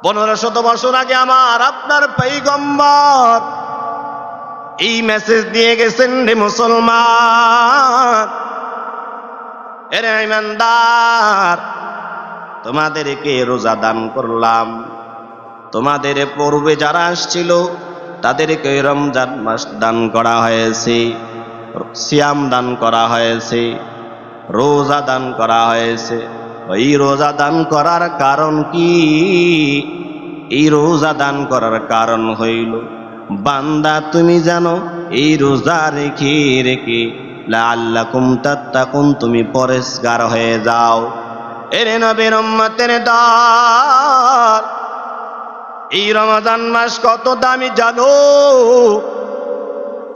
1500 বছর আগে আমার আপনার পয়গম্বর এই মেসেজ দিয়ে গেছেন, রে মুসলমান, এরে ইমানদার, তোমাদেরকে রোজা দান করলাম, তোমাদের পূর্বে যারা আসছিল তাদেরকে রমজান মাস দান করা হয়েছে, সিয়াম দান করা হয়েছে, রোজা দান করা হয়েছে। এই রোজা দান করার কারণ কি? এই রোজা দান করার কারণ হইল, বান্দা তুমি জানো এই রোজা রেখে রেখে লাআল্লাকুম তাত্তাকুন, তুমি পরেশগার হয়ে যাও। এরে নবীর উম্মতের দল, এই রমজান মাস কত দামি জানো?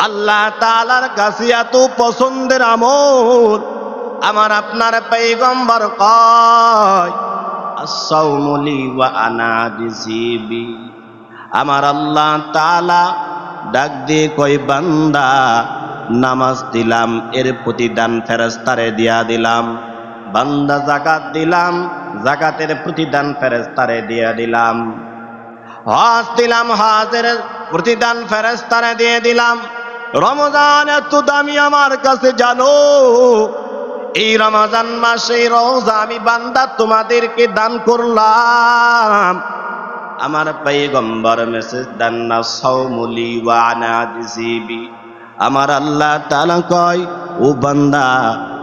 আল্লাহ তাআলার কাছে এত পছন্দের আমল, আমার আপনার পয়গম্বর কয় আস-সাওমু লি ওয়া আনা আজজি বি। আমার আল্লাহ তাআলা ডাক দিয়ে কয়, বান্দা নামাজ দিলাম, এর প্রতিদান ফেরেশতারে দিয়া দিলাম। বান্দা যাকাত দিলাম, যাকাতের প্রতিদান ফেরেশতারে দিয়া দিলাম। হজ দিলাম, হজের প্রতিদান ফেরেশতারে দিয়ে দিলাম। রমজান এত দামি আমার কাছে জানো? এই রমজান মাসে রোজা আমি বান্দা তোমাদেরকে দান করলাম। আমার পয়গম্বর মেসেজ দেন না, সাওমু লি ওয়া আনা আজজি বি। আমার আল্লাহ তাআলা কয়, ও বান্দা,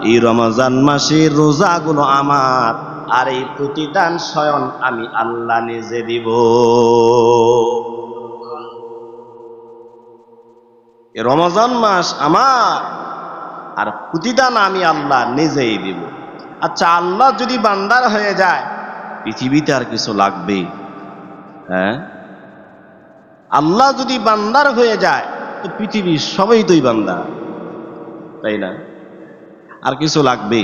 এই রমজান মাসের রোজাগুলো আমার, আর এই প্রতিদান স্বয়ং আমি আল্লাহ নিজে দিব। এই রমজান মাস আমার, আর প্রতিদান আমি আল্লাহ নিজেই দিব। আচ্ছা, আল্লাহ যদি বান্দার হয়ে যায়, পৃথিবীতে আর কিছু লাগবে? হ্যাঁ, আল্লাহ যদি বান্দার হয়ে যায় তো পৃথিবীর সবাই তোই বান্দা, তাই না? আর কিছু লাগবে?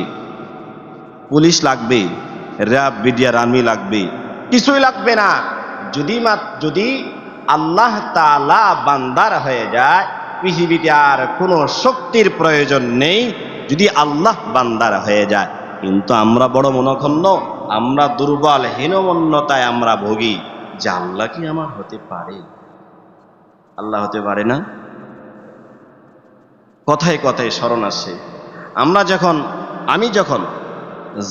পুলিশ লাগবে, র্যাব, বিডিআর, আর্মি লাগবে? কিছুই লাগবে না। যদি আল্লাহ তাআলা বান্দার হয়ে যায়, পৃথিবীতে আর কোনো শক্তির প্রয়োজন নেই, যদি আল্লাহ বান্দার হয়ে যায়। কিন্তু আমরা বড় মনক্ষুণ্ণ, আমরা দুর্বল, হীনমন্যতায় আমরা ভোগী, যে আল্লাহ কি আমার হতে পারে? আল্লাহ হতে পারে না। কথায় কথায় স্মরণ আসে, আমি যখন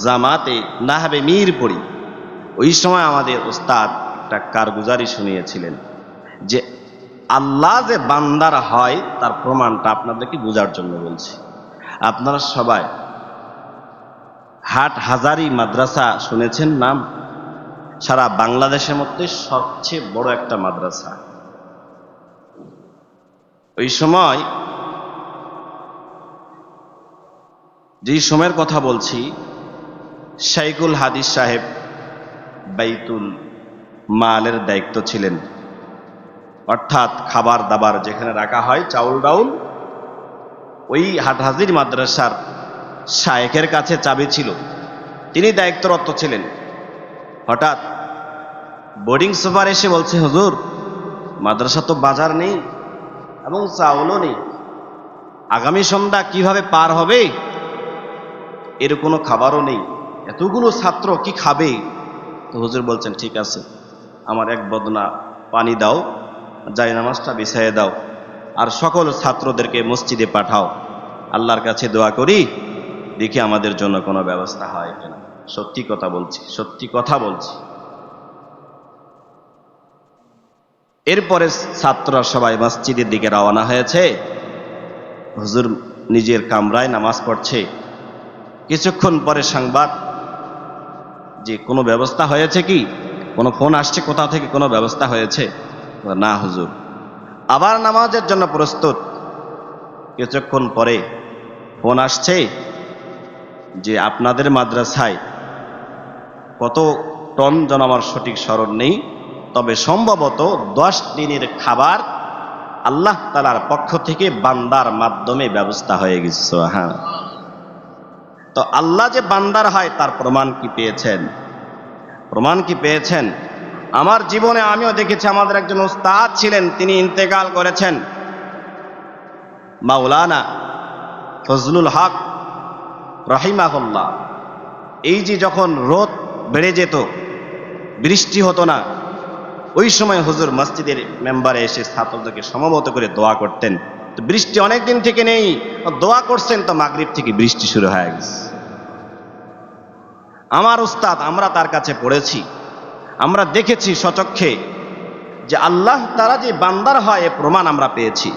জামাতে নাহাবে মীর পড়ি, ওই সময় আমাদের উস্তাদ একটা কারগুজারি শুনিয়েছিলেন যে আল্লাহ যে বান্দার হয় তার প্রমাণটা আপনাদেরকে বোঝার জন্য বলছি। আপনারা সবাই হাট হাজারি মাদ্রাসা শুনেছেন নাম? সারা বাংলাদেশের মধ্যে সবচেয়ে বড় একটা মাদ্রাসা। ওই সময়, যেই সময়ের কথা বলছি, শাইখুল হাদিস সাহেব বাইতুল মালের দায়িত্ব ছিলেন, অর্থাৎ খাবার দাবার যেখানে রাখা হয়, চাউল ডাউল, ওই হাটহাজির মাদ্রাসার শায়েখের কাছে চাবি ছিল, তিনি দায়িত্বরত ছিলেন। হঠাৎ বোর্ডিং সুপার এসে বলছে, হুজুর, মাদ্রাসা তো বাজার নেই এবং চাউলও নেই, আগামী সন্ধ্যা কিভাবে পার হবে? এর কোনো খাবারও নেই, এতগুলো ছাত্র কি খাবে? তো হুজুর বলছেন, ঠিক আছে, আমার এক বদনা পানি দাও, জায়নামাজটা বিছাইয়ে দাও, আর সকল ছাত্রদেরকে মসজিদে পাঠাও, আল্লাহর কাছে দোয়া করি, দেখি আমাদের জন্য কোনো ব্যবস্থা হয় কিনা। সত্যি কথা বলছি, সত্যি কথা বলছি। এরপরে ছাত্ররা সবাই মসজিদের দিকে রওনা হয়েছে। হুজুর নিজের কামরায় নামাজ পড়ছে। কিছুক্ষণ পরে সংবাদ, যে কোনো ব্যবস্থা হয়েছে কি? কোনো ফোন আসছে কোথা থেকে? কোনো ব্যবস্থা হয়েছে? না হুজুর। আবার নামাজের জন্য প্রস্তুত। কিছুক্ষণ পরে ফোন আসছে যে আপনাদের মাদ্রাসায় কত টন যেন আমার সঠিক স্মরণ নেই, তবে সম্ভবত 10 দিনের খাবার আল্লাহ তাআলার পক্ষ থেকে বান্দার মাধ্যমে ব্যবস্থা হয়ে গেছে। হ্যাঁ, তো আল্লাহ যে বান্দার হয় তার প্রমাণ কি পেয়েছেন? প্রমাণ কি পেয়েছেন? আমার জীবনে আমিও দেখেছি, আমাদের একজন উস্তাদ ছিলেন, তিনি ইন্তেকাল করেছেন, মাওলানা ফজলুল হক রাহিমাহুল্লাহ। এই যে যখন রোদ বেড়ে যেত, বৃষ্টি হতো না, ওই সময় হুজুর মসজিদের মেম্বারে এসে ছাত্রদেরকে সমবেত করে দোয়া করতেন। তো বৃষ্টি অনেক দিন থেকে নেই, দোয়া করছেন, তো মাগরিব থেকে বৃষ্টি শুরু হয়ে গেছে। আমার উস্তাদ, আমরা তার কাছে পড়েছি, আমরা দেখেছি সচক্ষে যে আল্লাহ তাআলা যে বান্দার হয় এ প্রমাণ আমরা পেয়েছি।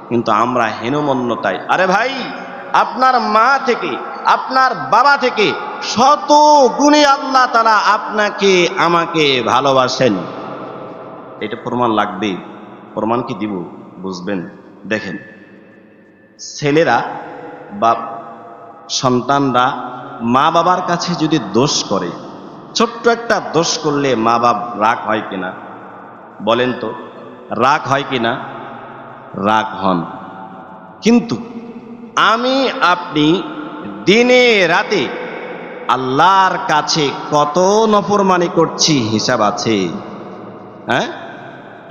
কিন্তু আমরা হীনমন্যতায়, আরে ভাই, আপনার মা থেকে, আপনার বাবা থেকে শত গুণে আল্লাহ তাআলা আপনাকে আমাকে ভালোবাসেন, এটা প্রমাণ লাগবে। প্রমাণ কি দিব? বুঝবেন। দেখেন, ছেলেরা বা সন্তানরা মা বাবার কাছে যদি দোষ করে, ছোট্ট একটা দোষ করলে মা বাপ রাগ হয় কিনা? বলেন তো, রাগ হয় কিনা? রাগ হন। কিন্তু আমি আপনি দিনে রাতে আল্লাহর কাছে কত নফরমানি করছি হিসাব আছে? হ্যাঁ,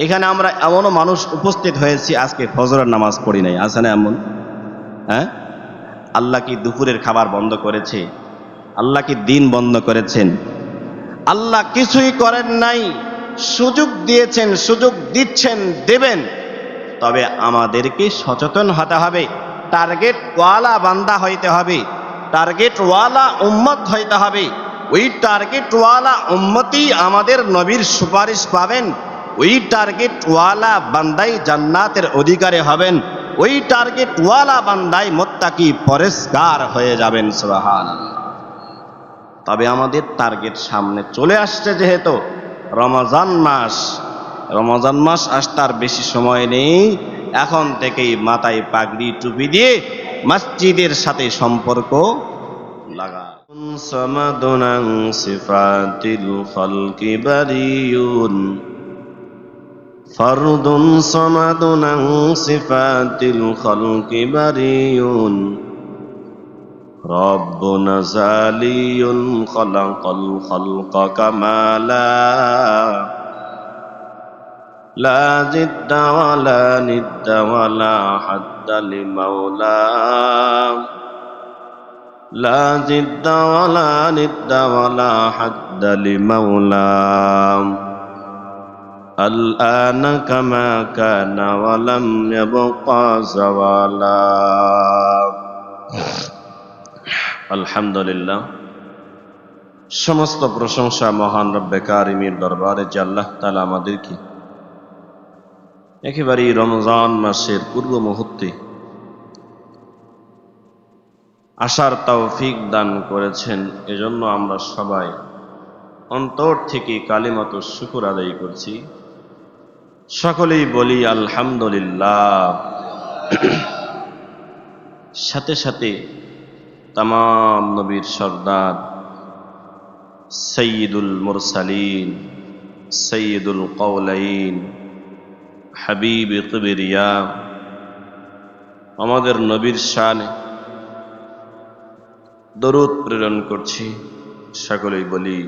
এখানে আমরা এমনও মানুষ উপস্থিত হয়েছি আজকে ফজরের নামাজ পড়ি নাই, আছে না এমন? হ্যাঁ, আল্লাহ কি দুপুরের খাবার বন্ধ করেছে? আল্লাহ কি দিন বন্ধ করেছেন? আল্লাহ কিছুই করেন নাই। সুযোগ দিয়েছেন, সুযোগ দিচ্ছেন, দেবেন। তবে আমাদেরকে সচেতন হতে হবে, টার্গেট ওয়ালা বান্দা হইতে হবে, টার্গেট ওয়ালা উম্মত হইতে হবে। ওই টার্গেট ওয়ালা উম্মতই আমাদের নবীর সুপারিশ পাবেন, ওই টার্গেট ওয়ালা বান্দাই জান্নাতের অধিকারী হবেন, ওই টার্গেট ওয়ালা বান্দাই মুত্তাকি পরেশগার হয়ে যাবেন। সুবহানাল্লাহ। তবে আমাদের টার্গেট সামনে চলে আসছে, যেহেতু রমজান মাস, রমজান মাস আসতে আর বেশি সময় নেই। এখন থেকেই মাথায় পাগড়ি টুপি দিয়ে মসজিদের সাথে সম্পর্ক লাগা। সামাদুনাং সিফাতিল খালকি বারিয়ুন, ফারদুন সামাদুনাং সিফাতিল খালকি বারিয়ুন, রব্বুনা জালিয়ুন খালাকাল খালকা কামালা, লা জিদ্দা ওয়ালা নিদ্দা ওয়ালা হাদ্দা লিমাওলা, লা জিদ্দা ওয়ালা নিদ্দা ওয়ালা হাদ্দা লিমাওলা, আল-আনা কামা কানা ওয়ালাম ইয়াবকা যাওয়ালা। আলহামদুলিল্লাহ, সমস্ত প্রশংসা মহান রব্বে কারিমের দরবারে যে আল্লাহ তাআলা আমাদেরকে একেবারেই রমজান মাসের পূর্ব মুহূর্তে আসার তৌফিক দান করেছেন। এজন্য আমরা সবাই অন্তর থেকে কালিমাত শুকর আদায় করছি। সকলেই বলি আলহামদুলিল্লাহ। সাথে সাথে তামাম নবীর সর্দার সৈয়দুল মুরসালিন, সৈয়দুল কওলাইন, হাবিব কিবরিয়া আমাদের নবীর শানে দরুদ প্রেরণ করছি। সকলেই বলি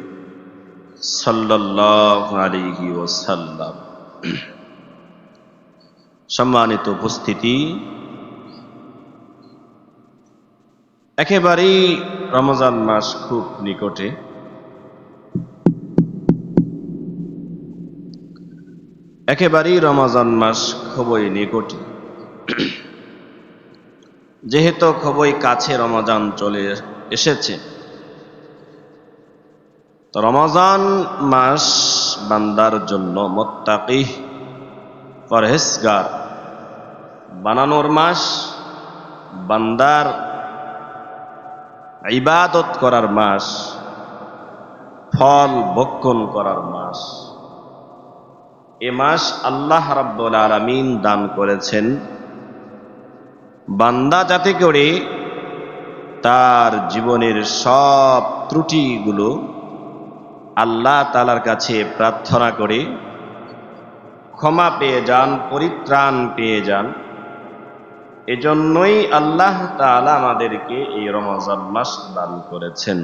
সাল্লাল্লাহু আলাইহি ওয়াসাল্লাম। সম্মানিত উপস্থিতি, একেবারেই রমজান মাস খুব নিকটে। একেবারেই রমজান মাস খুবই নিকটে। যেহেতু খুবই কাছে রমজান চলে এসেছে, তো রমজান মাস বান্দার জন্য মুত্তাকি পরহেজগার বানানোর মাস, বান্দার ইবাদত করার মাস, ফল ভক্ষণ করার মাস। এ মাস আল্লাহ রাব্বুল আলামিন দান করেছেন বান্দা যাতে করে তার জীবনের সব ত্রুটিগুলো আল্লাহ তাআলার কাছে প্রার্থনা করে ক্ষমা পেয়ে যান, পরিত্রাণ পেয়ে যান। এজন্যই আল্লাহ তাআলা আমাদেরকে এই রমজান মাস দান করেছেন।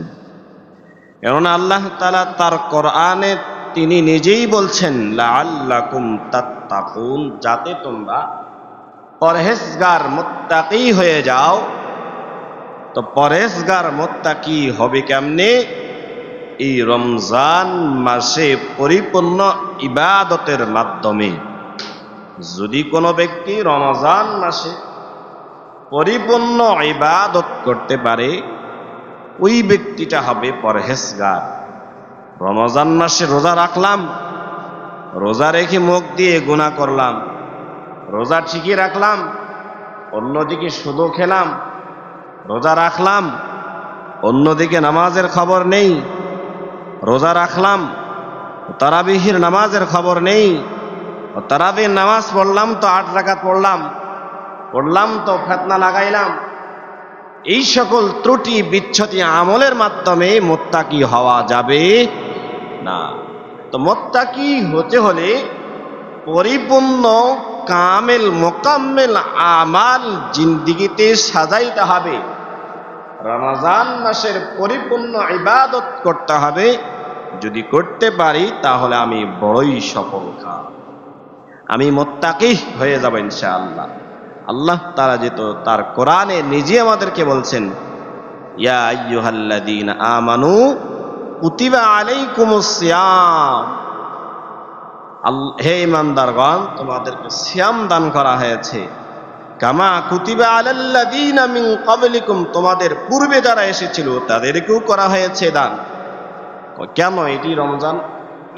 কারণ আল্লাহ তাআলা তার কোরআনে তিনি নিজেই বলছেন লাআল্লাকুম তাত্তাকুন, যাতে তোমরা পরহেজগার মুত্তাকি হয়ে যাও। তো পরহেজগার মুত্তাকি হবে কেমনে? এই রমজান মাসে পরিপূর্ণ ইবাদতের মাধ্যমে। যদি কোনো ব্যক্তি রমজান মাসে পরিপূর্ণ ইবাদত করতে পারে, ওই ব্যক্তিটা হবে পরহেজগার। রমজান মাসে রোজা রাখলাম, রোজা রেখে মুখ দিয়ে গুনাহ করলাম, রোজা ঠিকই রাখলাম, অন্যদিকে সুদও খেলাম, রোজা রাখলাম, অন্যদিকে নামাজের খবর নেই, রোজা রাখলাম, তারাবিহির নামাজের খবর নেই, তারাবির নামাজ পড়লাম তো 8 রাকাত পড়লাম তো ফিতনা লাগাইলাম। এই সকল ত্রুটি বিচ্ছতি আমলের মাধ্যমে মুত্তাকি হওয়া যাবে না। তো মুত্তাকি হতে হলে পরিপূর্ণ কামেল মোকাম্মেল আমাল জিন্দিগিতে সাজাইতে হবে। রমজান মাসের পরিপূর্ণ ইবাদত করতে হবে। যদি করতে পারি তাহলে আমি বড়ই সফলকাম, আমি মুত্তাকি হয়ে যাব ইনশাআল্লাহ। আল্লাহ তাআলা যেহেতু তার কোরআনে নিজে আমাদেরকে বলছেন, ইয়া আইয়ুহাল্লাযীনা আমানু কুতিবা আলাইকুমুস সিয়াম, হে ঈমানদারগণ তোমাদেরকে সিয়াম দান করা হয়েছে, কামা কুতিবা আলাল্লাযীনা মিন ক্বাবলিকুম, তোমাদের পূর্বে যারা এসেছিল তাদেরকেও করা হয়েছে দান। কেন এটি রমজান?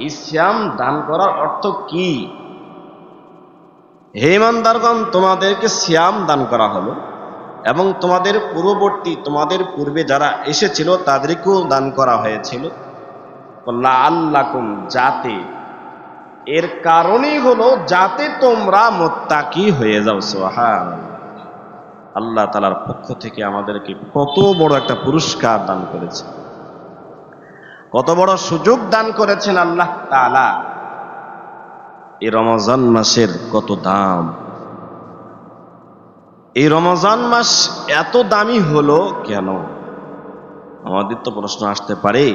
এই সিয়াম দান করার অর্থ কি? হে ঈমানদারগণ তোমাদেরকে সিয়াম দান করা হলো এবং তোমাদের পূর্ববর্তী তোমাদের পূর্বে যারা এসেছিল তাদেরকেও দান করা হয়েছিল। লাআল্লাকুম, যাতে, এর কারণই হলো যাতে তোমরা মুত্তাকি হয়ে যাও। সুবহানাল্লাহ। আল্লাহ তাআলার পক্ষ থেকে আমাদেরকে কত বড় একটা পুরস্কার দান করেছে, কত বড় সুযোগ দান করেছেন আল্লাহ তাআলা। এই রমজান মাসের কত দাম! এই রমজান মাস এত দামি হলো কেন? আমাদের তো প্রশ্ন আসতে পারে,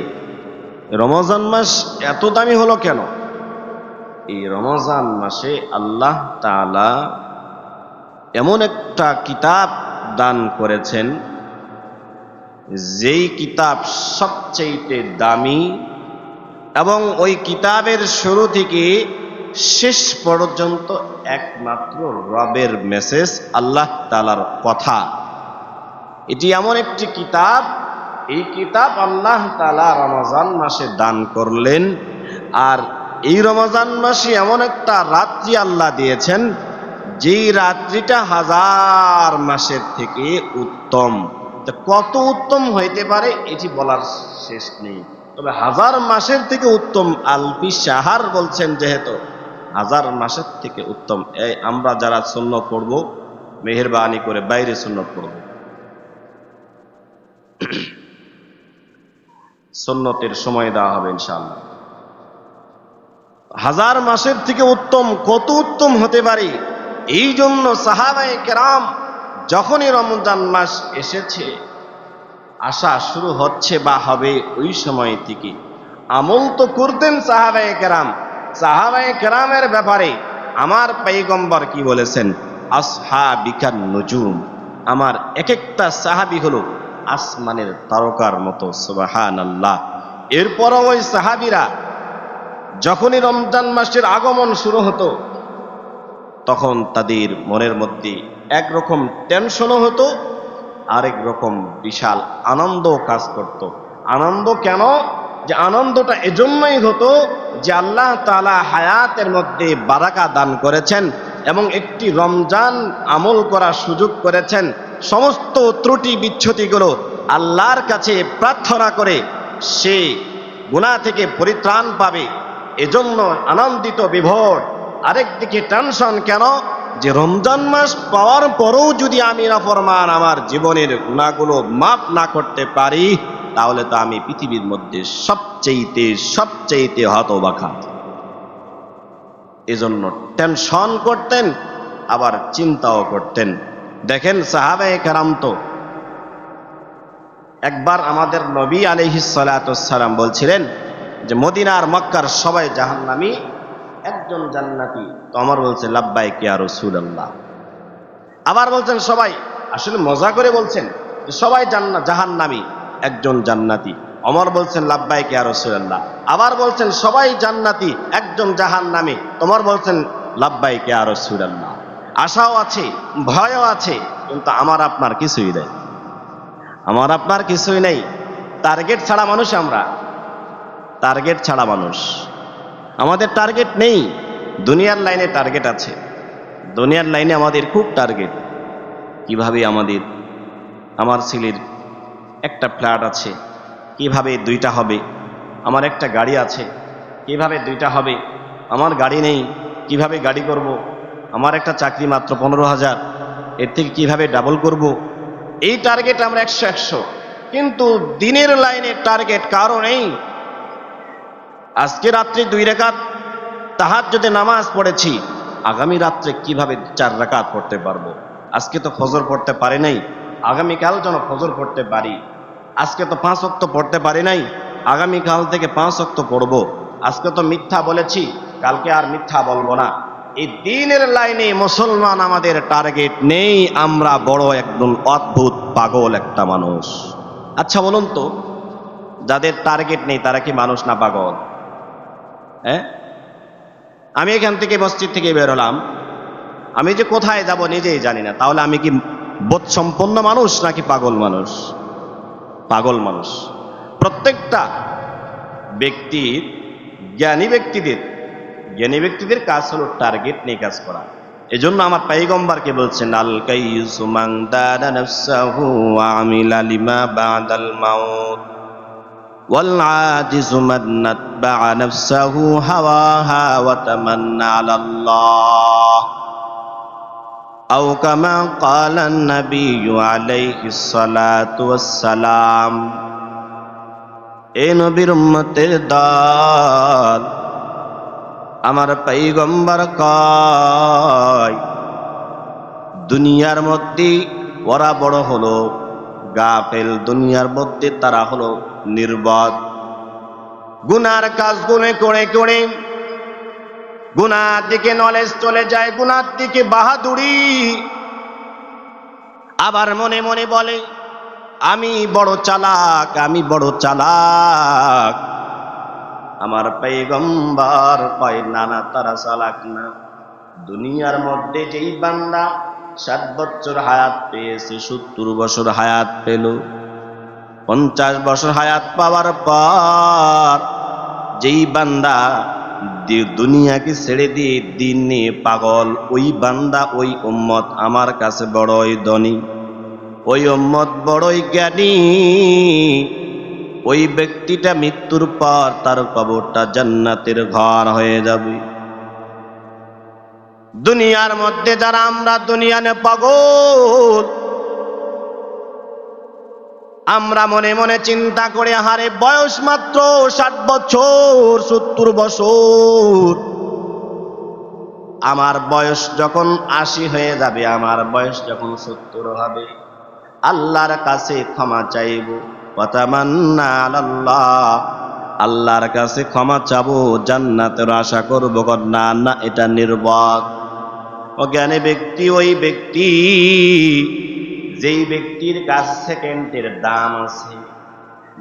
রমজান মাস এত দামি হলো কেন? এই রমজান মাসে আল্লাহ তাআলা এমন একটা কিতাব দান করেছেন, যেই কিতাব সবচেয়ে দামি এবং ওই কিতাবের শুরু থেকে শেষ পর্যন্ত একমাত্র রবের মেসেজ, আল্লাহ তাআলার কথা। এটি এমন একটি কিতাব, এই কিতাব আল্লাহ তাআলা রমজান মাসে দান করলেন। আর এই রমজান মাসে এমন একটা রাত্রি আল্লাহ দিয়েছেন, যেই রাত্রিটা 1000 মাসের থেকে উত্তম। কত উত্তম হইতে পারে এটি বলার শেষ নেই, তবে 1000 মাসের থেকে উত্তম। আলফি শাহর বলছেন, যেহেতু 1000 মাসের থেকে উত্তম। এই আমরা যারা সুন্নত পড়ব, মেহেরবানি করে বাইরে সুন্নত পড়ব, সুন্নতের সময় দেওয়া হবে ইনশাআল্লাহ। 1000 মাসের থেকে উত্তম, কত উত্তম হতে পারে। এই জন্য সাহাবায়ে কেরাম যখনই রমজান মাস এসেছে, আসা শুরু হচ্ছে বা হবে, ওই সময় থেকে আমল তো করতেন সাহাবায়ে কেরাম। সাহাবায়ে কেরামের ব্যাপারে আমার পয়গম্বর কি বলেছেন? আসহাবিকান নুজুম, আমার এক একটা সাহাবী হলো আসমানের তারকার মতো। সুবহানাল্লাহ। এরপরও ওই সাহাবীরা যখনই রমজান মাসের আগমন শুরু হতো, তখন তাদের মনের মধ্যে একরকম টেনশনও হতো, আরেক রকম বিশাল আনন্দ কাজ করত। আনন্দ কেন? যে আনন্দটা এজন্যই হতো যে আল্লাহ তাআলা হায়াতের মধ্যে বারাকা দান করেছেন এবং একটি রমজান আমল করার সুযোগ করেছেন। সমস্ত ত্রুটি বিচ্ছুতিগুলো আল্লাহর কাছে প্রার্থনা করে সে গুনাহ থেকে পরিত্রাণ পাবে, এজন্য আনন্দিত বিভোর। আরেকদিকে টেনশন কেন? যে রমজান মাস পাওয়ার পরেও যদি আমি নাফরমান আমার জীবনের গুনাহগুলো মাফ না করতে পারি, তাহলে তো আমি পৃথিবীর মধ্যে সবচেয়ে হতবাকা। এজন্য টেনশন করতেন, আবার চিন্তাও করতেন। দেখেন সাহাবায়ে কেরাম তো একবার আমাদের নবী আলাইহিস সালাতু ওয়াস সালাম বলছিলেন যে মদিনার মক্কার সবাই জাহান্নামী, একজন জান্নাতি। তো আমার বলছে লাব্বাইক ইয়া রাসূলুল্লাহ। আবার বলছেন সবাই, আসলে মজা করে বলছেন যে সবাই জাহান্নামী, একজন জান্নাতি। ওমর বলছেন লাব্বাইক ইয়া রাসূলুল্লাহ। আবার বলছেন সবাই জান্নাতি, একজন জাহান্নামী। ওমর বলছেন লাব্বাইক ইয়া রাসূলুল্লাহ। আশাও আছে, ভয়ও আছে, কিন্তু আমার আপনার কিছুই নেই। আমার আপনার কিছুই নেই। টার্গেট ছাড়া মানুষ আমরা, টার্গেট ছাড়া মানুষ। আমাদের টার্গেট নেই। দুনিয়ার লাইনে টার্গেট আছে, দুনিয়ার লাইনে আমাদের খুব টার্গেট। কিভাবে আমার ছেলের একটা ফ্ল্যাট আছে, কিভাবে দুইটা হবে। আমার একটা গাড়ি আছে, কিভাবে দুইটা হবে। আমার গাড়ি নেই, কিভাবে গাড়ি করব। আমার একটা চাকরি মাত্র 15,000, এর থেকে কিভাবে ডাবল করব। এই টার্গেট আমরা 100। কিন্তু দিনের লাইনে টার্গেট কারো নেই। আজকে রাত্রে 2 রাকাত তাহাজ্জুদে নামাজ পড়েছি, আগামী রাত্রে কিভাবে 4 রাকাত পড়তে পারবো। আজকে তো ফজর পড়তে পারি নাই, আগামীকাল যেন ফজর পড়তে পারি। আজকে তো 5 ওয়াক্ত পড়তে পারি নাই, আগামীকাল থেকে 5 ওয়াক্ত পড়বো। আজকে তো মিথ্যা বলেছি, কালকে আর মিথ্যা বলবো না। এই দিনের লাইনে মুসলমান আমাদের টার্গেট নেই। আমরা বড় একদম অদ্ভুত পাগল একটা মানুষ। আচ্ছা বলুন তো, যাদের টার্গেট নেই তারা কি মানুষ না পাগল? হ্যাঁ, আমি এখান থেকে মসজিদ থেকে বের হলাম, আমি যে কোথায় যাব নিজেই জানি না। তাহলে আমি কি বোধ সম্পন্ন মানুষ নাকি পাগল মানুষ? পাগল মানুষ। প্রত্যেকটা ব্যক্তির, জ্ঞানী ব্যক্তিদের কাজ হলো টার্গেট নিয়ে কাজ করা। এজন্য আমার পয়গম্বরকে বলছেন আল কাইয়্যিসু মান দানা নাফসাহু ওয়া আমিলা লিমা বাদাল মাউত ওয়াল আজিজু মান নাতবা'a নাফসাহু হাওয়াহা ওয়া তামান্না আলাল্লাহ আও কামা ক্বালা an-নাবিয়্যু আলাইহিস সালাতু ওয়াস সালাম। এ নবীর উম্মতের দল, আমার পয়গম্বর কয় দুনিয়ার মধ্যে ওরা বড় হলো গাফেল, দুনিয়ার মধ্যে তারা হলো নির্বোধ। গুনার কাজ গুনে করে করে গুনার দিকে নলেজ চলে যায়, গুনার দিকে বাহাদুরি। আবার মনে মনে বলে আমি বড় চালাক, আমি বড় চালাক। আমার পয়গম্বর কয় না না, তারা চালাক না। দুনিয়ার মধ্যে যেই বান্দা 60 বছর হায়াত পেয়েছে, 70 বছর হায়াত পেল, 50 বছর হায়াত পাওয়ার পর যেই বান্দা দুনিয়াকে ছেড়ে দিয়ে দিন নিয়ে পাগল, ওই বান্দা, ওই উম্মত আমার কাছে বড়ই ধনী, ওই উম্মত বড়ই জ্ঞানী। ওই ব্যক্তিটা মৃত্যুর পর তার কবরটা জান্নাতের ঘর হয়ে যাবে। দুনিয়ার মধ্যে যারা আমরা দুনিয়ানে পাগল, আমরা মনে মনে চিন্তা করে হারে বয়স মাত্র 60 বছর, 70 বছর। আমার বয়স যখন 80 হয়ে যাবে, আমার বয়স যখন 70 হবে, আল্লাহর কাছে ক্ষমা চাইব। ওয়াতামান্না আলাল্লাহ, আল্লাহর কাছে ক্ষমা চাবো, জান্নাতের আশা করব। না না, এটা নির্বোধ। অজ্ঞানী ব্যক্তি ওই ব্যক্তি যেই ব্যক্তির কাছে সেকেন্ডের দাম আছে,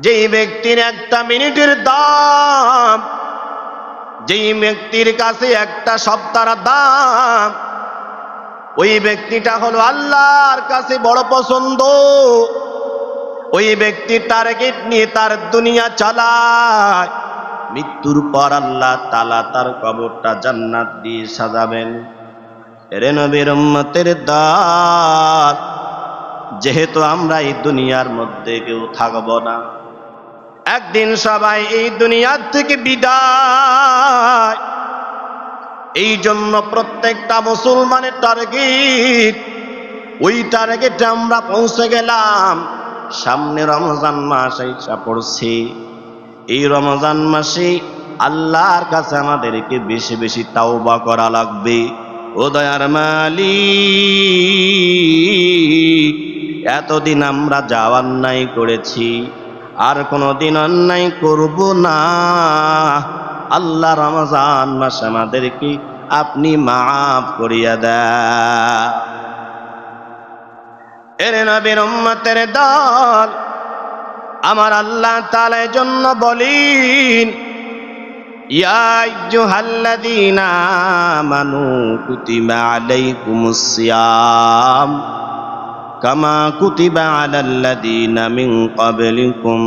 যেই ব্যক্তির একটা মিনিটের দাম, যেই ব্যক্তির কাছে একটা সপ্তাহের দাম, ওই ব্যক্তিটা হলো আল্লাহর কাছে বড় পছন্দ। ওই ব্যক্তি টার্গেট নিয়ে তার দুনিয়া চালায়। মৃত্যুর পর আল্লাহ তাআলা তার কবরটা জান্নাত দিয়ে সাজাবেন। এরে নবীর উম্মতের দল, যেহেতু আমরা এই দুনিয়ার মধ্যে কেউ থাকব না, একদিন সবাই এই দুনিয়ার থেকে বিদায়। এই জন্য প্রত্যেকটা মুসলমানের টার্গেট, ওই টার্গেটে আমরা পৌঁছে গেলাম। সামনে রমজান মাস এসে পড়ছে। এই রমজান মাসে আল্লাহর কাছে আমাদেরকে বেশি বেশি তাওবা করা লাগবে। ও দয়ার মালিক, এতদিন আমরা যা অন্যায় করেছি আর কোনোদিন অন্যায় করব না। আল্লাহ রমজান মাস আমাদেরকে আপনি মাফ করিয়া দেন। এর নবীর উম্মতের দল, আমার আল্লাহ তাআলা এর জন্য বলেন, ইয়া আইয়ুহাল্লাযীনা আমানু কুতিবা আলাইকুমুস সিয়াম কামা কুতিবা আলাল্লাযীনা মিন ক্বাবলিকুম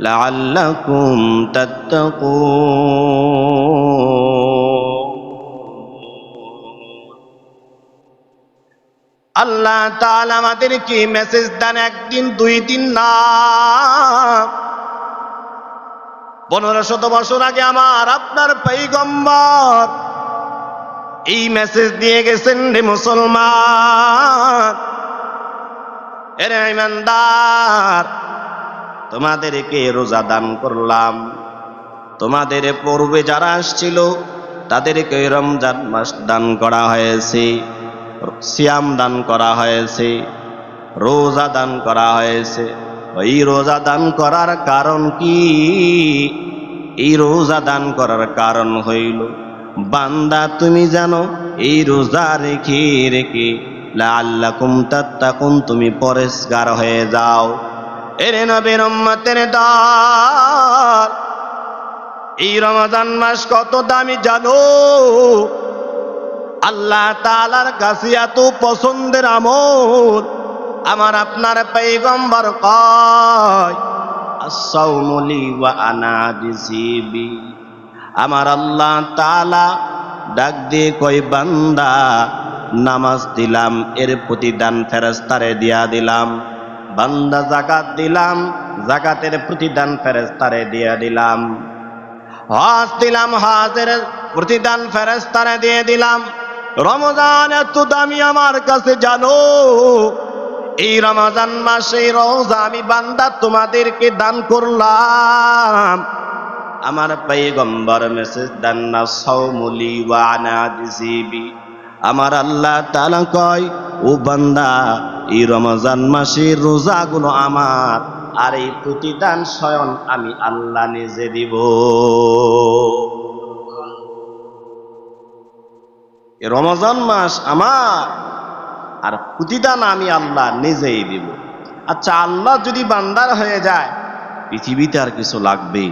লাআল্লাকুম তাত্তাকুন। আল্লাহ তাআলা আমাদেরকে মেসেজ দেন একদিন 2 দিন না, 1500 বছর আগে আমার আপনার পয়গম্বর এই মেসেজ দিয়ে গেছেন, রে মুসলমান, এরে ইমানদার, তোমাদেরকে রোজা দান করলাম, তোমাদের পূর্বে যারা আসছিল তাদেরকে রমজান মাস দান করা হয়েছে, সিয়াম দান করা হয়েছে, রোজা দান করা হয়েছে। ওই রোজা দান করার কারণ কি? এই রোজা দান করার কারণ হইল, বান্দা তুমি জানো এই রোজা রেখে রেখে লাআল্লাকুম তাত্তাকুন, তুমি পরেশগার হয়ে যাও। এরে নবীর উম্মতের দল, এই রমজান মাস কত দামি জানো? আল্লাহ তাআলার কাছে এত পছন্দের আমল, আমার আপনার পয়গম্বর কয় আস-সাওমু লি ওয়া আনা আজজি বি। আমার আল্লাহ তাআলা ডাক দিয়ে কয়, বান্দা নামাজ দিলাম, এর প্রতিদান ফেরেশতারে দিয়া দিলাম। বান্দা যাকাত দিলাম, যাকাতের প্রতিদান ফেরেশতারে দিয়া দিলাম। হজ দিলাম, হজের প্রতিদান ফেরেশতারে দিয়ে দিলাম। রমজান এত দামি আমার কাছে জানো? এই রমজান মাসে রোজা আমি বান্দা তোমাদেরকে দান করলাম। আমার পয়গম্বর মেসেজ দেন না, সাওমু লি ওয়া আনা আজজি বি। আমার আল্লাহ তাআলা কয়, ও বান্দা, এই রমজান মাসের রোজাগুলো আমার, আর এই প্রতিদান স্বয়ং আমি আল্লাহ নিজে দিব। এই রমজান মাস আমার, আর প্রতিদান আমি আল্লাহ নিজেই দিব। আচ্ছা, আল্লাহ যদি বান্দার হয়ে যায়, পৃথিবীতে আর কিছু লাগবে?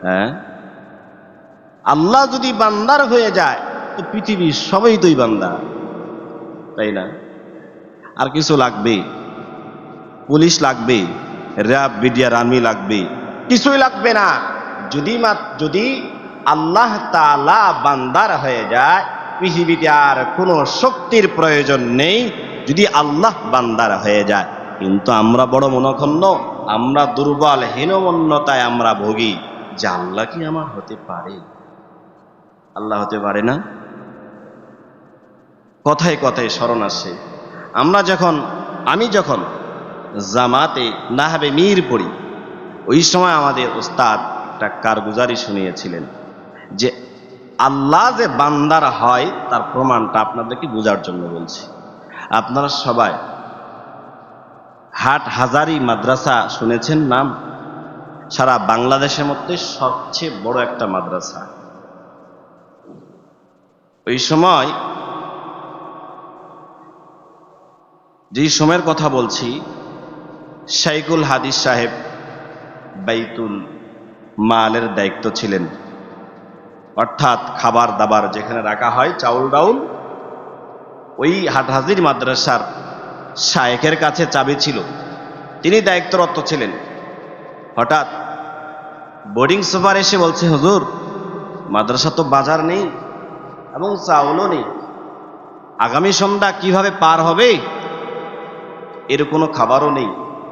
হ্যাঁ, আল্লাহ যদি বান্দার হয়ে যায় তো পৃথিবীর সবাই তোই বান্দা, তাই না? আর কিছু লাগবে? পুলিশ লাগবে, র্যাব, বিডিআর, আর্মি লাগবে? কিছুই লাগবে না। যদি আল্লাহ তাআলা বান্দার হয়ে যায়, পৃথিবীতে আর কোনো শক্তির প্রয়োজন নেই, যদি আল্লাহ বান্দার হয়ে যায়। কিন্তু আমরা বড় মনক্ষুণ্ণ, আমরা দুর্বল, হীনমন্যতায় আমরা ভোগী, যে আল্লাহ কি আমার হতে পারে? আল্লাহ হতে পারে না। কথায় কথায় স্মরণ আসে, আমি যখন জামাতে নাহাবে মীর পড়ি, ওই সময় আমাদের উস্তাদ একটা কারগুজারি শুনিয়েছিলেন যে আল্লাহ যে বান্দার হয় তার প্রমাণটা আপনাদেরকে বোঝার জন্য বলছি। আপনারা সবাই হাটহাজারী মাদ্রাসা শুনেছেন নাম? সারা বাংলাদেশের মধ্যে সবচেয়ে বড় একটা মাদ্রাসা। ওই সময়, যেই সময়ের কথা বলছি, শাইখুল হাদিস সাহেব বাইতুল মালের দায়িত্ব ছিলেন, অর্থাৎ খাবার দাবার যেখানে রাখা হয়, চাউল ডাউল, ওই হাটহাজারী মাদ্রাসার শায়েখের কাছে চাবি ছিল, তিনি দায়িত্বরত ছিলেন। হঠাৎ বোর্ডিং সুপার এসে বলছে, হুজুর, মাদ্রাসা তো বাজার নেই এবং চাউলও নেই, আগামী সন্ধ্যা কিভাবে পার হবে? এর কোনো খাবারও নেই,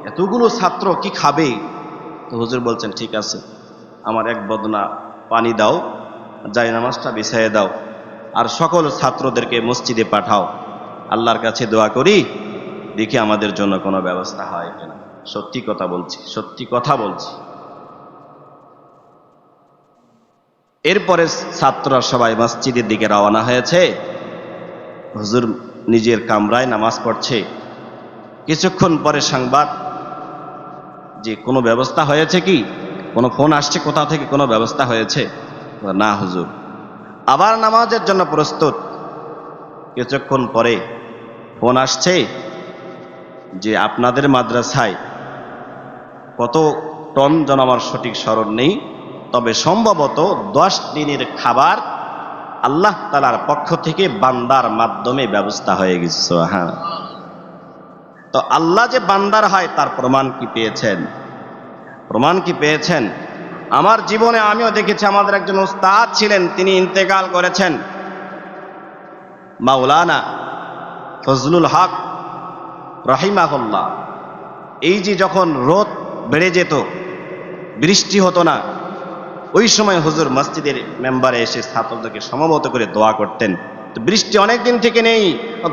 এতগুলো ছাত্র কি খাবে? তো হুজুর বলছেন, ঠিক আছে, আমার এক বদনা পানি দাও, জায়নামাজটা বিছাইয়ে দাও, আর সকল ছাত্রদেরকে মসজিদে পাঠাও, আল্লাহর কাছে দোয়া করি, দেখি আমাদের জন্য কোনো ব্যবস্থা হয় কিনা। সত্যি কথা বলছি, সত্যি কথা বলছি। এরপরে ছাত্ররা সবাই মসজিদের দিকে রওনা হয়েছে। হুজুর নিজের কামরায় নামাজ পড়ছে। কিছুক্ষণ পরে সংবাদ, যে কোনো ব্যবস্থা হয়েছে কি? কোনো ফোন আসছে কোথা থেকে, কোনো ব্যবস্থা হয়েছে? না হুজুর। আবার নামাজের জন্য প্রস্তুত। কিছুক্ষণ পরে ফোন আসছে যে আপনাদের মাদ্রাসায় কত টন যেন আমার সঠিক স্মরণ নেই, তবে সম্ভবত 10 দিনের খাবার আল্লাহ তাআলার পক্ষ থেকে বান্দার মাধ্যমে ব্যবস্থা হয়ে গেছে। হ্যাঁ, তো আল্লাহ যে বান্দার হয় তার প্রমাণ কি পেয়েছেন? প্রমাণ কি পেয়েছেন? আমার জীবনে আমিও দেখেছি, আমাদের একজন উস্তাদ ছিলেন, তিনি ইন্তেকাল করেছেন, মাওলানা ফজলুল হক রাহিমাহুল্লাহ। এই যে যখন রোদ বেড়ে যেত, বৃষ্টি হতো না, ওই সময় হুজুর মসজিদের মেম্বারে এসে ছাত্রদেরকে সমবেত করে দোয়া করতেন। তো বৃষ্টি অনেক দিন থেকে নেই,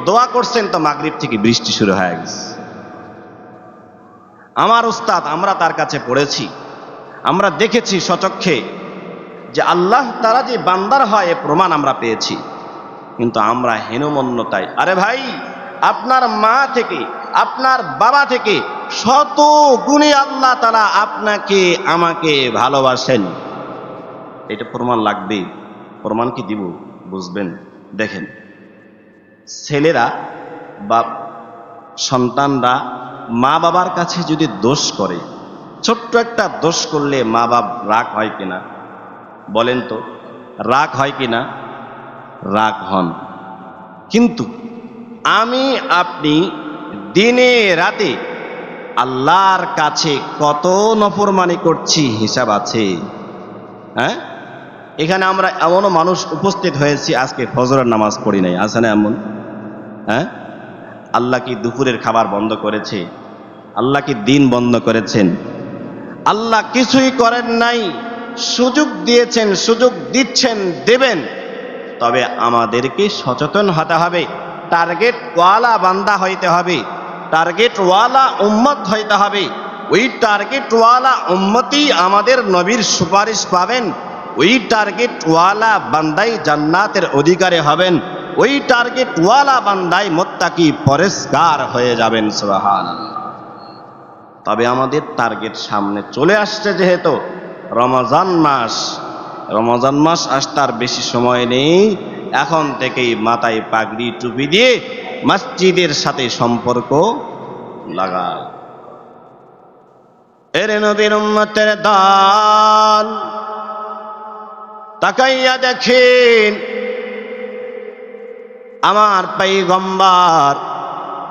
দোয়া করছেন, তো মাগরিব থেকে বৃষ্টি শুরু হয়ে গেছে। আমার উস্তাদ, আমরা তার কাছে পড়েছি, আমরা দেখেছি সচক্ষে যে আল্লাহ তাআলা যে বান্দার হয় এ প্রমাণ আমরা পেয়েছি। কিন্তু আমরা হীনমন্যতায়, আরে ভাই, আপনার মা থেকে, আপনার বাবা থেকে শত গুণে আল্লাহ তাআলা আপনাকে আমাকে ভালোবাসেন, এটা প্রমাণ লাগবে। প্রমাণ কি দিব? বুঝবেন। দেখেন, ছেলেরা বা সন্তানরা মা বাবার কাছে যদি দোষ করে, ছোট্ট একটা দোষ করলে মা বাপ রাগ হয় কিনা? বলেন তো, রাগ হয় কিনা? রাগ হন। কিন্তু আমি আপনি দিনে রাতে আল্লাহর কাছে কত নফরমানি করছি, হিসাব আছে। হ্যাঁ, এখানে আমরা এমনও মানুষ উপস্থিত হয়েছি আজকে ফজরের নামাজ পড়ি নাই, আছে না এমন? হ্যাঁ, আল্লাহ কি দুপুরের খাবার বন্ধ করেছে? আল্লাহ কি দিন বন্ধ করেছেন? আল্লাহ কিছুই করেন নাই, সুযোগ দিয়েছেন, সুযোগ দিচ্ছেন, দেবেন। তবে আমাদেরকে সচেতন হতে হবে, টার্গেট ওয়ালা বান্দা হইতে হবে, টার্গেট ওয়ালা উম্মত হইতে হবে। ওই টার্গেট ওয়ালা উম্মতই আমাদের নবীর সুপারিশ পাবেন, ওই টার্গেট ওয়ালা বান্দাই জান্নাতের অধিকারী হবেন, ওই টার্গেট ওয়ালা বান্দাই মুত্তাকি পরেশগার হয়ে যাবেন। সুবহানাল্লাহ। তবে আমাদের টার্গেট সামনে চলে আসছে, যেহেতু রমজান মাস, রমজান মাস আসতে আর বেশি সময় নেই। এখন থেকেই মাথায় পাগড়ি টুপি দিয়ে মসজিদের সাথে সম্পর্ক লাগায়। এর নবীর উম্মতের দল, তাকাইয়া দেখেন আমার পয়গম্বর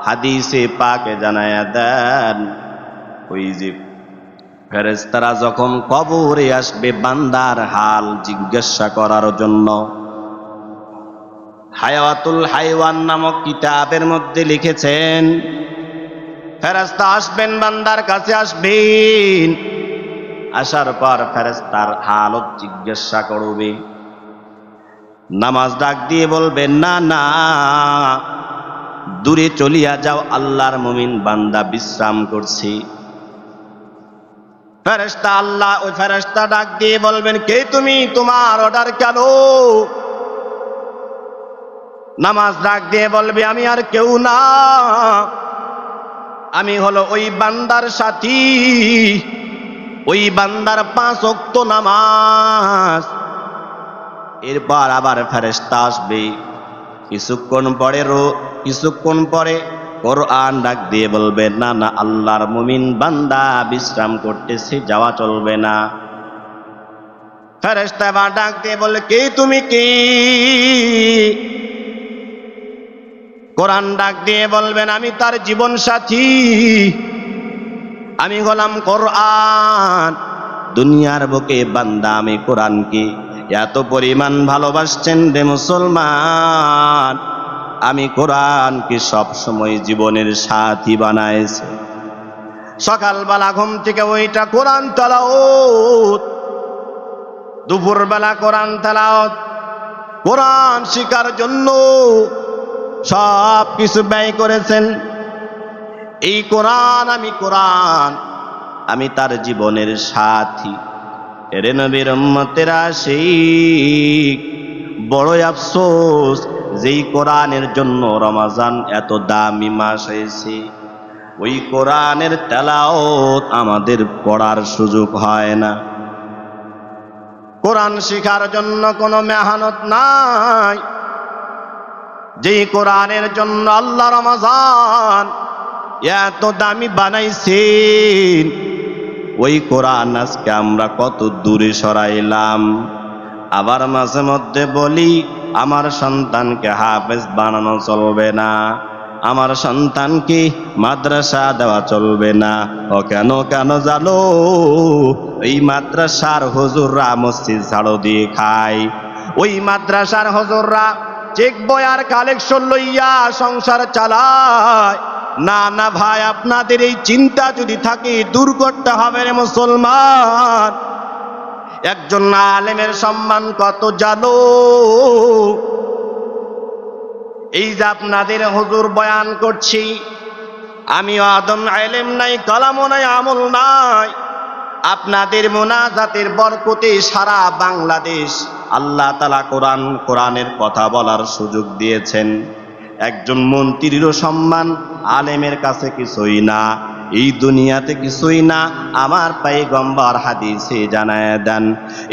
হাদিসে পাকে জানায়া দেন, ওই যে ফেরেশতারা যখন কবরে আসবে বান্দার হাল জিজ্ঞাসা করার জন্য, হায়াতুল হাইওয়ান নামক কিতাবের মধ্যে লিখেছেন, ফেরেশতা আসবেন, বান্দার কাছে আসবেন, আসার পর ফেরেশতার হালত জিজ্ঞাসা করবে। নামাজ ডাক দিয়ে বলবেন, না না, দূরে চলিয়া যাও, আল্লাহর মুমিন বান্দা বিশ্রাম করছে। ফেরেশতা আল্লাহ, ওই ফেরেশতা ডাক দিয়ে বলবেন, কে তুমি? তোমার অর্ডার কেন? নামাজ ডাক দিয়ে বলবে, আমি আর কেউ না, আমি হলো ওই বান্দার সাথী, ওই বান্দার 5 ওয়াক্ত নামাজ। এরপর আবার ফেরেশতা আসবে, কিছুক্ষণ পরে কোরআন ডাক দিয়ে বলবে, না না, আল্লাহর মুমিন বান্দা বিশ্রাম করতেছে, যাওয়া চলবে না। ফেরেশতা আবার ডাক দিয়ে বলে, কে তুমি? কি? কোরআন ডাক দিয়ে বলবেন, আমি তার জীবন সাথী, আমি হলাম কোরআন। দুনিয়ার বুকে বান্দা আমি কোরআনকে এত পরিমাণ ভালোবাসছেন রে মুসলমান, আমি কোরআনকে সব সময় জীবনের সাথী বানাইছি। সকালবেলা ঘুম থেকে ওইটা কোরআন তেলাওয়াত, দুপুরবেলা কোরআন তেলাওয়াত, কোরআন শিখার জন্য সব কিছু ব্যয় করেছেন। এই কোরআন, আমি তার জীবনের সাথী। এরে নবীর উম্মতেরা, আশিক, বড় আফসোস, যেই কোরআনের জন্য রমজান এত দামি মাস হয়েছে, ওই কোরআনের তেলাওয়াত আমাদের পড়ার সুযোগ হয় না। কোরআন শিখার জন্য কোনো মেহনত নাই। যেই কোরআনের জন্য আল্লাহ রমজান এত দামি বানাইছেন, ওই কোরআন আজকে আমরা কত দূরে সরাইলাম। আবার মাঝে মধ্যে বলি আমার সন্তানকে হাফেজ বানানো চলবে না, আমার সন্তানকে মাদ্রাসা দেওয়া চলবে না। ও কেন কেন জানো? ওই মাদ্রাসার হুজুররা মসজিদ ঝাড়ু দিয়ে খায়, ওই মাদ্রাসার হুজুররা চেক বই আর কালেকশন লইয়া সংসার চালায়। না না ভাই, আপনাদের এই চিন্তা যদি থাকে দূর করতে হবে রে মুসলমান। একজন আলেমের সম্মান কত জানো? এই যে আপনাদের হুজুর বয়ান করছি, আমি আদম আলেম নাই, কালামও নাই, আমল নাই। আপনাদের মোনাজাতের বরকতে সারা বাংলাদেশ আল্লাহ তাআলা কোরআনের কথা বলার সুযোগ দিয়েছেন। একজন মন্ত্রীরও সম্মান আলেমের কাছে কিছুই না, এই দুনিয়াতে কিছুই না। আমার পয়গম্বর হাদিসে জানায় দেন,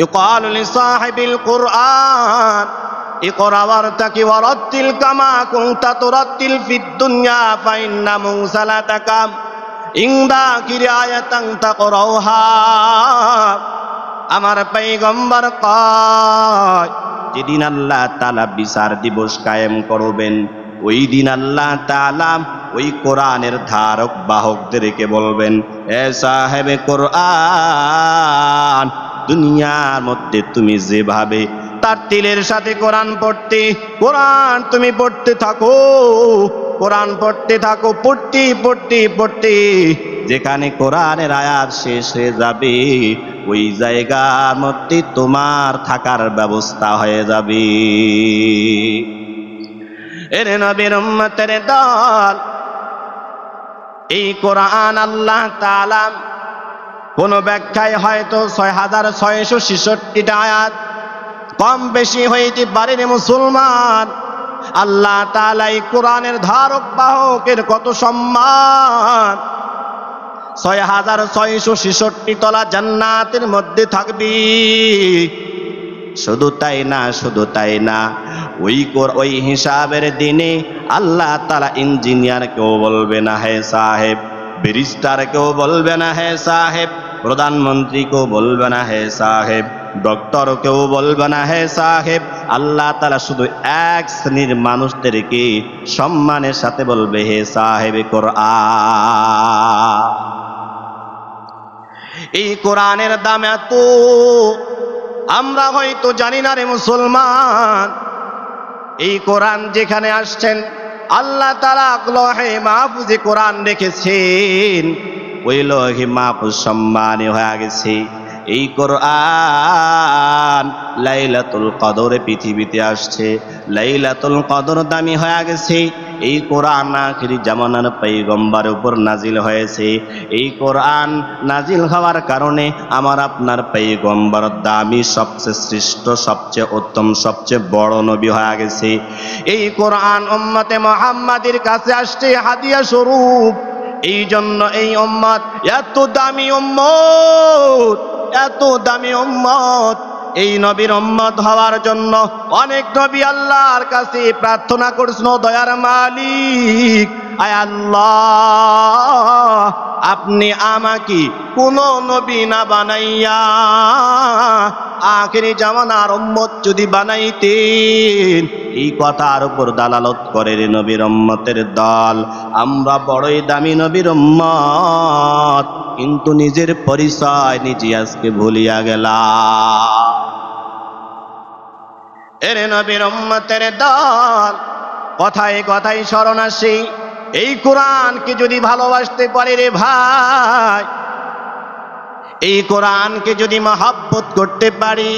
ইকালু লিসাহিবিল কুরআন ইকরা ওয়ারতাকি ওয়ারাত্তিল কামা কুনতা তুরাত্তিল ফিদ দুনিয়া ফাইন্না মুসালাতাকা ইনদা কিরায়াতান তাকরাউহা। আমার পয়গম্বর কয়, যেদিন আল্লাহ তাআলা বিচার দিবস কায়েম করবেন, ওই দিন আল্লাহ তাআলা ওই কোরআনের ধারক বাহকদেরকে বলবেন, এ সাহেবে কোরআন, দুনিয়ার মধ্যে তুমি যেভাবে তার তিলের সাথে কোরআন পড়তে, কোরআন তুমি পড়তে থাকো, কোরআন পড়তে থাকো, পড়তে পড়তে পড়তে যেখানে কোরআনের আয়াত শেষ হয়ে যাবে, ওই জায়গার মধ্যে তোমার থাকার ব্যবস্থা হয়ে যাবে। এর নবীর উম্মতের দল, এই কোরআন আল্লাহ তাআলা কোন ব্যাখ্যায় হয়তো ৬৬৬৬টা আয়াত কম বেশি হইতে পারে রে মুসলমান। আল্লাহ তাআলা এই কোরআনের ধারক বাহকের কত সম্মান। ৬৬৬৬ তলা জান্নাতের মধ্যে থাকবি। শুধু তাই না, শুধু তাই না, ওই হিসাবের দিনে আল্লাহ তাআলা ইঞ্জিনিয়ার কেউ বলবে না হে সাহেব, ব্যারিস্টার কেউ বলবে না হে সাহেব, প্রধানমন্ত্রী কেউ বলবে না হে সাহেব, ডক্টর কেউ বলবে না হে সাহেব। আল্লাহ তাআলা শুধু এক শ্রেণীর মানুষদেরকে সম্মানের সাথে বলবে, হে সাহেবে কোরআন। এই কোরআনের দাম এত আমরা হয়তো জানি না রে মুসলমান। এই কোরআন যেখানে আসছেন, আল্লাহ তাআলা লৌহে মাহফুজে কোরআন রেখেছেন, ওই লৌহে মাহফুজ সম্মানী হয়ে গেছে। এই কোরআন লাইলাতুল কদরে পৃথিবীতে আসছে, লাইলাতুল কদর দামি হয়ে গেছে। এই কোরআন আখিরি জামানার পয়গম্বরের উপর নাজিল হয়েছে। এই কোরআন নাজিল হওয়ার কারণে আমার আপনার পয়গম্বর দামি, সবচেয়ে শ্রেষ্ঠ, সবচেয়ে উত্তম, সবচেয়ে বড় নবী হয়ে গেছে। এই কোরআন উম্মতে মুহাম্মাদের কাছে আসছে হাদিয়া স্বরূপ। এই জন্য এই উম্মত এত দামি উম্মত, এত দামি উম্মত। এই নবীর উম্মত হওয়ার জন্য অনেক নবী আল্লাহর কাছে প্রার্থনা করেছেন, দয়ার মালিক, আয় আল্লাহ, আপনি আমাকে কোন নবী না বানাইয়া আখিরি জামানার উম্মত যদি বানাইতেন। এই কথার উপর দালালত করে রে নবীর উম্মতের দল। আমরা বড়ই দামি নবীর উম্মত, কিন্তু নিজের পরিচয় নিজে আজকে ভুলিয়া গেলাম। এর নবীর উম্মতের দল, কথায় কথায় স্মরণ আসে, এই কোরআনকে যদি ভালোবাসতে পারি রে ভাই, এই কোরআনকে যদি মহব্বত করতে পারি,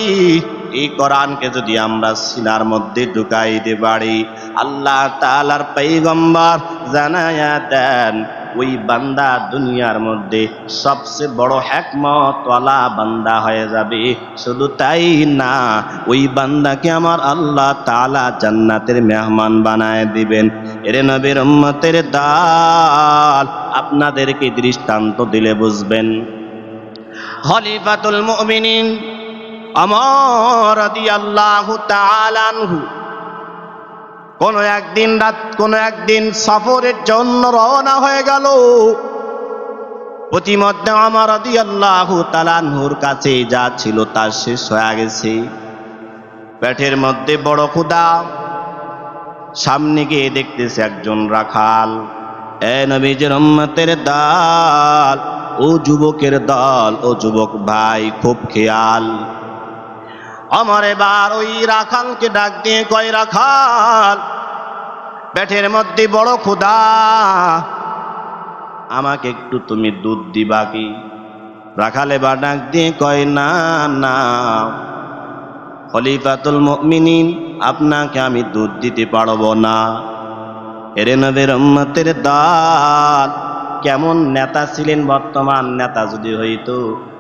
এই কোরআনকে যদি আমরা সিনার মধ্যে ঢুকাইতে পারি, আল্লাহ তাআলার পয়গম্বর জানায়া দেন, ওই বান্দা দুনিয়ার মধ্যে সবচেয়ে বড় হিকমতওয়ালা বান্দা হয়ে যাবে। শুধু তাই না, ওই বান্দাকে আমার আল্লাহ তাআলা জান্নাতের মেহমান বানায় দিবেন। এর নবীর উম্মতের দল, আপনাদেরকে দৃষ্টান্ত দিলে বুঝবেন। খলিফাতুল মুমিনিন ওমর রাদিয়াল্লাহু তাআলা আনহু কোন একদিন সফরের জন্য রওনা হয়ে গেল। প্রতিমধ্যে ওমর রাদিয়াল্লাহু তাআলা আনহুর কাছে যা ছিল তা শেষ হয়ে গেছে। পেটের মধ্যে বড় ক্ষুধা। সামনে গিয়ে দেখতেছে একজন রাখাল। এ নবীজির উম্মতের দল, ও যুবকের দল, ও যুবক ভাই, খুব খেয়াল। ওমর এবার ওই রাখালকে ডাক দিয়ে কয়, রাখাল, পেটের মধ্যে বড় ক্ষুধা, আমাকে একটু তুমি দুধ দিবা কি? রাখাল এবার ডাক দিয়ে কয়, না না খলিফাতুল মুমিনিন, আপনাকে আমি দুধ দিতে পারবো না। এরে নবীর উম্মতের দল, কেমন নেতা ছিলেন! বর্তমান নেতা যদি হইতো,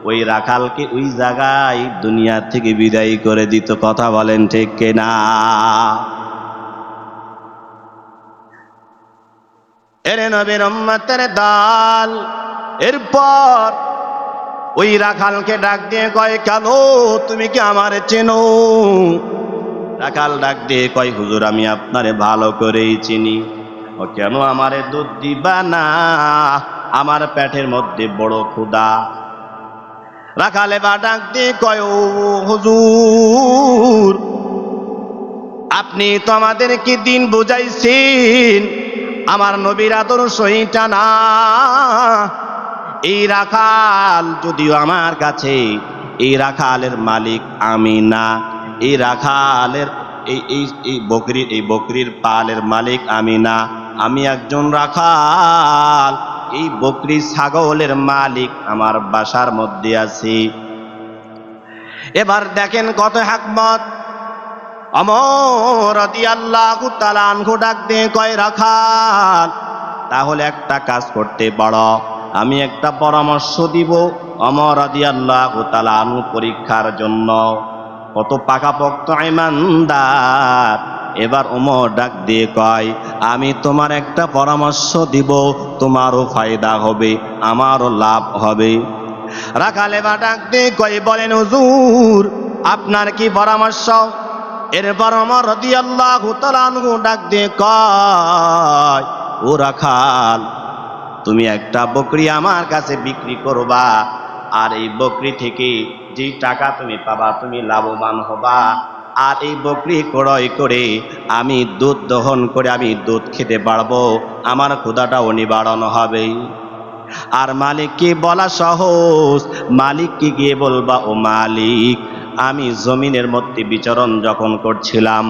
ওই রাখালকে ওই জায়গায় দুনিয়া থেকে বিদায় করে দিত। কথা বলেন ঠিক কিনা? এরে নবীর উম্মতের দল, এরপর ওই রাখালকে ডাক দিয়ে কয়, কালো, তুমি কি আমারে চেনো? রাখাল ডাক দিয়ে কয়, হুজুর, আমি আপনারে ভালো করেই চিনি। ও কেন আমারে দুধ দিবা না? আমার পেটের মধ্যে বড় ক্ষুধা। রাখাল এবার ডাক দিয়ে কয়, ও হুজুর, আপনি তো আমাদেরকে দিন বুঝাইছেন, আমার নবীর আদর্শ এইটা না। এই রাখাল যদিও আমার কাছে, এই রাখালের মালিক আমি না। এই রাখালের এই বকরির পালের মালিক আমি না। আমি একজন রাখাল। এই বকরি ছাগলের মালিক আমার বাসার মধ্যে আছি। এবার দেখেন কত হিকমত। ওমর রাদিয়াল্লাহু তাআলা আনহু ডাক দিয়ে কয়, রাখাল, তাহলে একটা কাজ করতে পারো, আমি একটা পরামর্শ দিব। ওমর রাদিয়াল্লাহু তাআলা আনহু পরীক্ষার জন্য কত পাকাপোক্ত ঈমানদার। এবার ওমর ডাক দিয়ে কয়, আমি তোমার একটা পরামর্শ দিব, তোমারও ফায়দা হবে, আমারও লাভ হবে। রাখাল এবার ডাক দিয়ে কয়, বলেন হুজুর, আপনার কি পরামর্শ? এরপর ওমর রাদিয়াল্লাহু তাআলা আনহু ডাক দিয়ে কয়, ও রাখাল, তুমি একটা বকরি আমার কাছে বিক্রি করবা, আর এই বকরি থেকে যে টাকা তুমি পাবা, তুমি লাভবান হবা। আর এই বকরি ক্রয় করে আমি দুধ দহন করে আমি দুধ খেতে পারবো, আমার ক্ষুধাটাও নিবারণ হবে। আর মালিককে বলা সহজ, মালিককে গিয়ে বলবা, ও মালিক, আমি জমিনের মধ্যে বিচরণ যখন করছিলাম,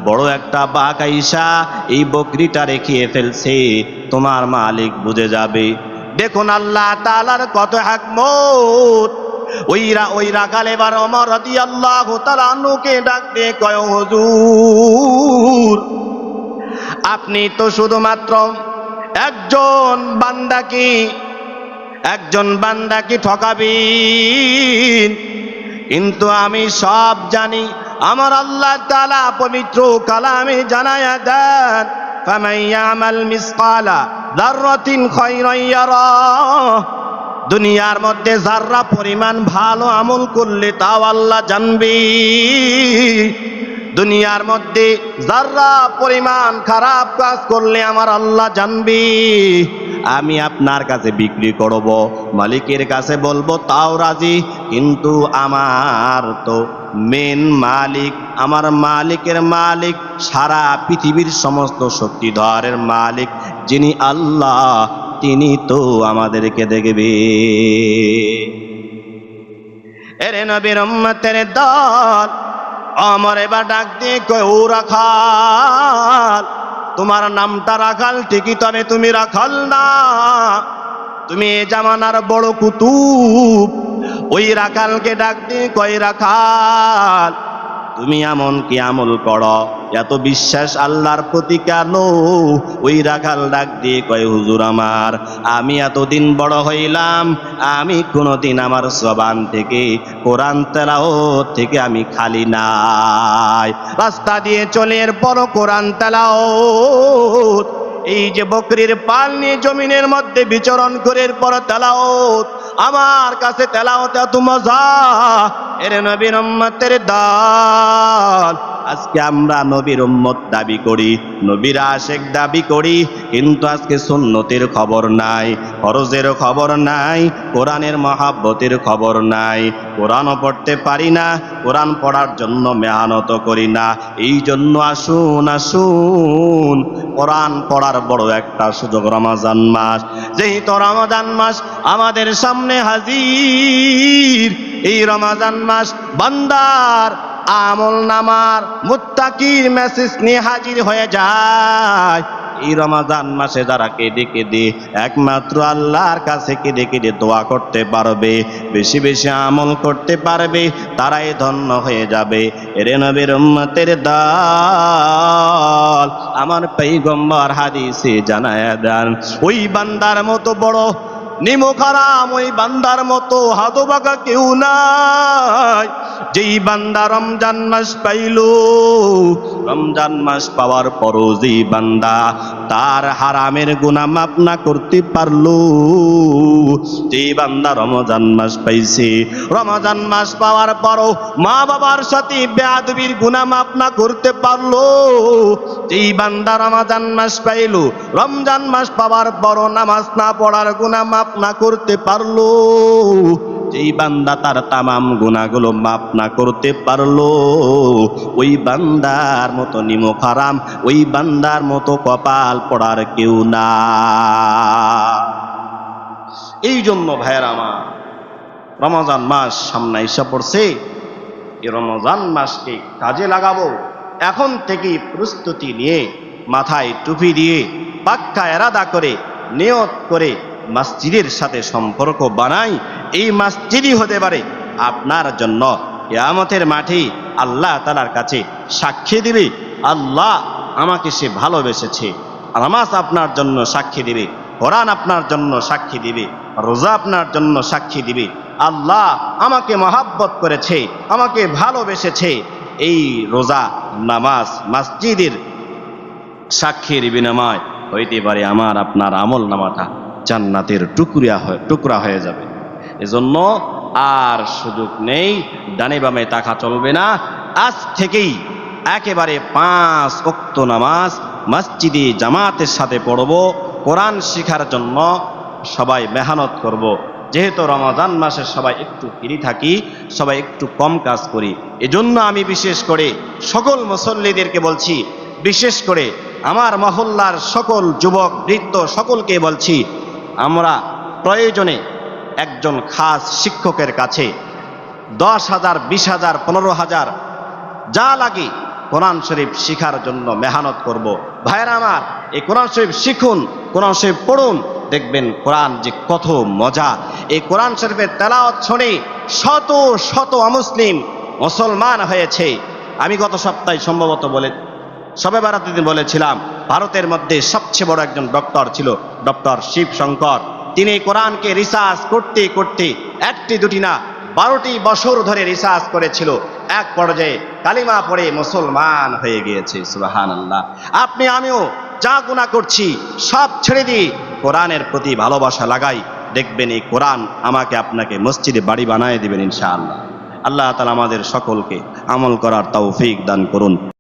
বড় একটা বাঘ আইসা এই বকরিটা রেখে ফেলছে, তোমার মালিক বুঝে যাবে। দেখুন আল্লাহ তাআলার কত হিকমত। ওই রাখাল এবার ওমর রাদিয়াল্লাহু তাআলা আনহুকে ডাক দিয়ে কয়, হুজুর, আপনি তো শুধুমাত্র একজন বান্দাকে ঠকাবেন, কিন্তু আমি সব জানি। আমার আল্লাহ তাআলা পবিত্র কালামে জানায়া দেন, ফামান ইয়ামাল মিসকালা যাররাতিন খায়রান ইয়ারা। দুনিয়ার মধ্যে যাররা পরিমাণ ভালো আমল করলে তাও আল্লাহ জানবে, দুনিয়ার মধ্যে যাররা পরিমাণ খারাপ কাজ করলে আমার আল্লাহ জানবে। আমি আপনার কাছে বিক্রি করব, মালিকের কাছে বলবো, তাও রাজি, কিন্তু আমার তো মেন মালিক, আমার মালিকের মালিক, সারা পৃথিবীর সমস্ত শক্তিধরের মালিক যিনি আল্লাহ, তিনি তো আমাদেরকে দেখবে। এরে নবীর উম্মতের দল, ওমর এবার ডাক দিয়ে কয়, ও রাখাল, তোমার নামটা রাখাল ঠিকই, তবে তুমি রাখাল না, তুমি এ জামানার বড় কুতুব। ওই রাখালকে ডাক দিয়ে কয়, রাখাল, তুমি এমন কি আমল করো, এত বিশ্বাস আল্লাহর প্রতি কেন? ওই রাখাল ডাক দিয়ে কয়, হুজুর আমার, আমি এতদিন বড় হইলাম, আমি কোনোদিন আমার জবান থেকে কোরআন তেলাওয়াত থেকে আমি খালি নাই। রাস্তা দিয়ে চলে এরপর কোরআন তেলাওয়াত, এই যে বকরির পাল নিয়ে জমিনের মধ্যে বিচরণ করে এরপর তেলাওয়াত, আমার কাছে তেলাওয়াত এত মজা। এর নবীর উম্মতের দল, আজকে আমরা নবীর উম্মত দাবি করি, নবীর আশেক দাবি করি, কিন্তু আজকে সুন্নতের খবর নাই, ফরজের খবর নাই, কোরআনের মহাব্বতের খবর নাই। কোরআনও পড়তে পারি না, কোরআন পড়ার জন্য মেহনত করি না। এই জন্য আসুন আসুন, কোরআন পড়ার বড় একটা সুযোগ রমজান মাস। যেহেতু রমজান মাস আমাদের সামনে হাজির, এই রমজান মাস বান্দার আমল নামার মুত্তাকির মেসেজ নিয়ে হাজির হয়ে যায়। এই রমজান মাসে যারা কেঁদে কেঁদে একমাত্র আল্লাহর কাছে কেঁদে কেঁদে দোয়া করতে পারবে, বেশি বেশি আমল করতে পারবে, তারাই ধন্য হয়ে যাবে। এরে নবীর উম্মতের দল, আমার পয়গম্বর হাদিসে জানায়া দেন, ওই বান্দার মতো বড় নিমুখারাম, ওই বান্দার মতো হতভাগা কেউ নাই যেই বান্দা রমজান মাস পাইল। রমজান মাস পাওয়ার পরও যেই বান্দা তার হারামের গুনাহ মাফ না করতে পারলো, যেই বান্দা রমজান মাস পাইছে, রমজান মাস পাওয়ার পরও মা বাবার সাথে বেয়াদবির গুনাহ মাফ না করতে পারলো, যেই বান্দা রমজান মাস পাইল, রমজান মাস পাওয়ার পরও নামাজ না পড়ার গুনাহ মাফ না করতে পারলো, যেই বান্দা তার তামাম গুনাহগুলো মাফ না করতে পারলো, ওই বান্দার মতো নিমুখারাম, ওই বান্দার মতো কপাল পড়ার কেউ না। এই জন্য ভাইয়েরা আমার, রমজান মাস সামনে এসে পড়ছে, এই রমজান মাসকে কাজে লাগাবো। এখন থেকেই প্রস্তুতি নিয়ে, মাথায় টুপি দিয়ে, পাক্কা এরাদা করে, নিয়ত করে মসজিদের সাথে সম্পর্ক বানাই। এই মসজিদই হতে পারে আপনার জন্য কিয়ামতের মাঠে আল্লাহ তাআলার কাছে সাক্ষী দিবে, আল্লাহ আমাকে সে ভালোবেসেছে। নামাজ আপনার জন্য সাক্ষী দিবে, কোরআন আপনার জন্য সাক্ষী দিবে, রোজা আপনার জন্য সাক্ষী দিবে, আল্লাহ আমাকে মহাব্বত করেছে, আমাকে ভালোবেসেছে। এই রোজা, নামাজ, মসজিদের সাক্ষীর বিনিময় হইতে পারে আমার আপনার আমল নামাটা জান্নাতের টুকরা হয়ে যাবে। এজন্য আর সুযোগ নেই, ডানে বামে তাকা চলবে না। আজ থেকেই একেবারে 5 ওয়াক্ত নামাজ মসজিদে জামাতের সাথে পড়ব। কোরআন শিখার জন্য সবাই মেহনত করব। যেহেতু রমজান মাসে সবাই একটু ফ্রি থাকি, সবাই একটু কম কাজ করি, এজন্য আমি বিশেষ করে সকল মুসল্লিদেরকে বলছি, বিশেষ করে আমার মহল্লার সকল যুবক বৃদ্ধ সকলকে বলছি, আমরা প্রয়োজনে একজন খাস শিক্ষকের কাছে 10,000, 20,000, 15,000 যা লাগে কোরআন শরীফ শিখার জন্য মেহনত করব। ভাইরা আমার, এই কোরআন শরীফ শিখুন, কোরআন শরীফ পড়ুন, দেখবেন কোরআন যে কত মজা। এই কোরআন শরীফের তেলাওয়াত শুনে শত শত অমুসলিম মুসলমান হয়েছে। আমি গত সপ্তাহে সম্ভবত সবে বারাতে দিন বলেছিলাম, ভারতের মধ্যে সবচেয়ে বড় একজন ডক্টর ছিল, ডক্টর শিব শঙ্কর। তিনি কোরআনকে রিসার্চ করতে করতে 1টি 2টি না 12টি বছর ধরে রিসার্চ করেছিল। এক পর্যায়ে কালিমা পড়ে মুসলমান হয়ে গিয়েছে। সুবহানাল্লাহ। আপনি আমিও যা গুনাহ করছি সব ছেড়ে দিয়ে কোরআনের প্রতি ভালোবাসা লাগাই, দেখবেন এই কোরআন আমাকে আপনাকে মসজিদে বাড়ি বানায় দিবেন ইনশাআল্লাহ। আল্লাহ তাআলা আমাদের সকলকে আমল করার তৌফিক দান করুন।